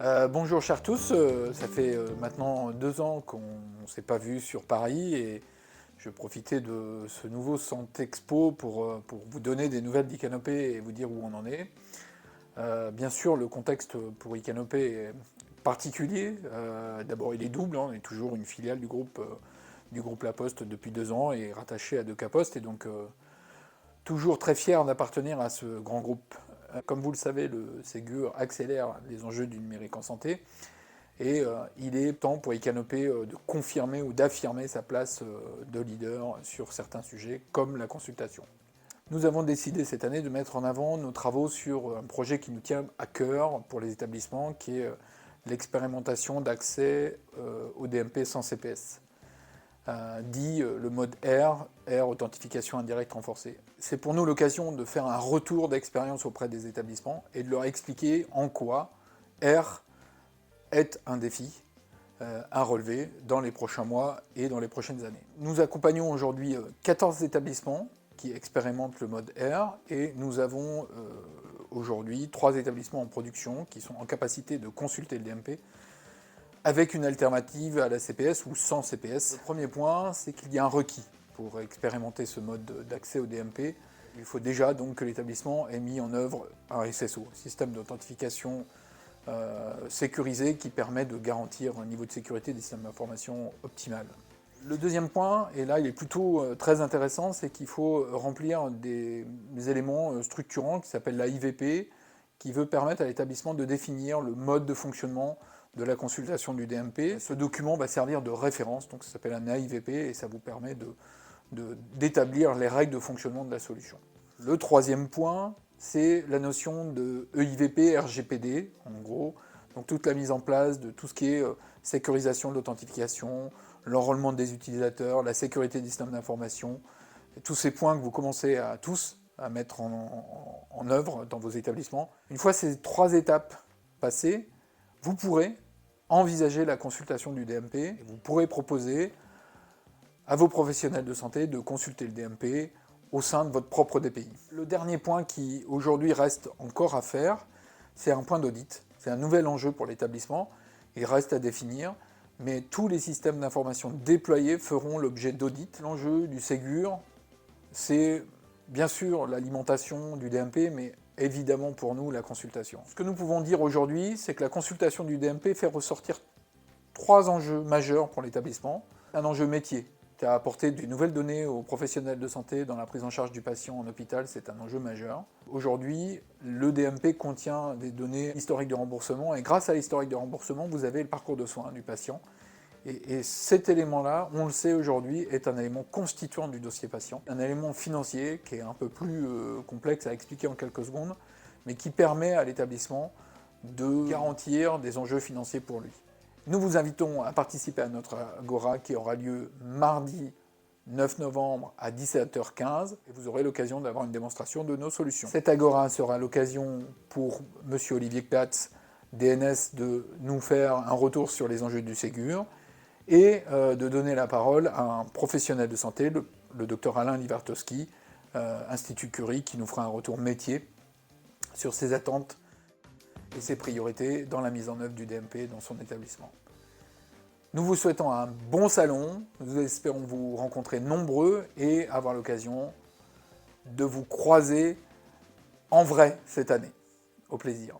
Bonjour chers tous, ça fait maintenant 2 ans qu'on ne s'est pas vu sur Paris et je profitais de ce nouveau Centre Expo pour vous donner des nouvelles d'Icanopé et vous dire où on en est. Bien sûr, le contexte pour Icanopé est particulier. D'abord, il est double, hein, on est toujours une filiale du groupe La Poste depuis 2 ans et rattaché à Decaposte et donc toujours très fier d'appartenir à ce grand groupe. Comme vous le savez, le Ségur accélère les enjeux du numérique en santé et il est temps pour Icanopé de confirmer ou d'affirmer sa place de leader sur certains sujets comme la consultation. Nous avons décidé cette année de mettre en avant nos travaux sur un projet qui nous tient à cœur pour les établissements, qui est l'expérimentation d'accès au DMP sans CPS. Dit le mode R, authentification indirecte renforcée. C'est pour nous l'occasion de faire un retour d'expérience auprès des établissements et de leur expliquer en quoi R est un défi à relever dans les prochains mois et dans les prochaines années. Nous accompagnons aujourd'hui 14 établissements qui expérimentent le mode R et nous avons aujourd'hui 3 établissements en production qui sont en capacité de consulter le DMP avec une alternative à la CPS ou sans CPS. Le premier point, c'est qu'il y a un requis pour expérimenter ce mode d'accès au DMP. Il faut déjà donc que l'établissement ait mis en œuvre un SSO, système d'authentification sécurisé qui permet de garantir un niveau de sécurité des systèmes d'information optimal. Le deuxième point, et là il est plutôt très intéressant, c'est qu'il faut remplir des éléments structurants qui s'appellent l'AIVP, qui veut permettre à l'établissement de définir le mode de fonctionnement de la consultation du DMP. Ce document va servir de référence, donc ça s'appelle un AIVP, et ça vous permet d'établir les règles de fonctionnement de la solution. Le troisième point, c'est la notion de EIVP, RGPD, en gros, donc toute la mise en place de tout ce qui est sécurisation de l'authentification, l'enrôlement des utilisateurs, la sécurité des systèmes d'information, tous ces points que vous commencez à mettre en œuvre dans vos établissements. Une fois ces 3 étapes passées, vous pourrez envisager la consultation du DMP, et vous pourrez proposer à vos professionnels de santé de consulter le DMP au sein de votre propre DPI. Le dernier point qui aujourd'hui reste encore à faire, c'est un point d'audit. C'est un nouvel enjeu pour l'établissement, il reste à définir, mais tous les systèmes d'information déployés feront l'objet d'audit. L'enjeu du Ségur, c'est bien sûr l'alimentation du DMP, mais évidemment pour nous la consultation. Ce que nous pouvons dire aujourd'hui, c'est que la consultation du DMP fait ressortir 3 enjeux majeurs pour l'établissement. Un enjeu métier, qui a apporté de nouvelles données aux professionnels de santé dans la prise en charge du patient en hôpital, c'est un enjeu majeur. Aujourd'hui, le DMP contient des données historiques de remboursement, et grâce à l'historique de remboursement, vous avez le parcours de soins du patient. Et cet élément-là, on le sait aujourd'hui, est un élément constituant du dossier patient, un élément financier qui est un peu plus complexe à expliquer en quelques secondes, mais qui permet à l'établissement de garantir des enjeux financiers pour lui. Nous vous invitons à participer à notre Agora qui aura lieu mardi 9 novembre à 17h15 et vous aurez l'occasion d'avoir une démonstration de nos solutions. Cette Agora sera l'occasion pour M. Olivier Platz, DNS, de nous faire un retour sur les enjeux du Ségur et de donner la parole à un professionnel de santé, le Dr Alain Livartowski, Institut Curie, qui nous fera un retour métier sur ses attentes et ses priorités dans la mise en œuvre du DMP dans son établissement. Nous vous souhaitons un bon salon, nous espérons vous rencontrer nombreux et avoir l'occasion de vous croiser en vrai cette année. Au plaisir.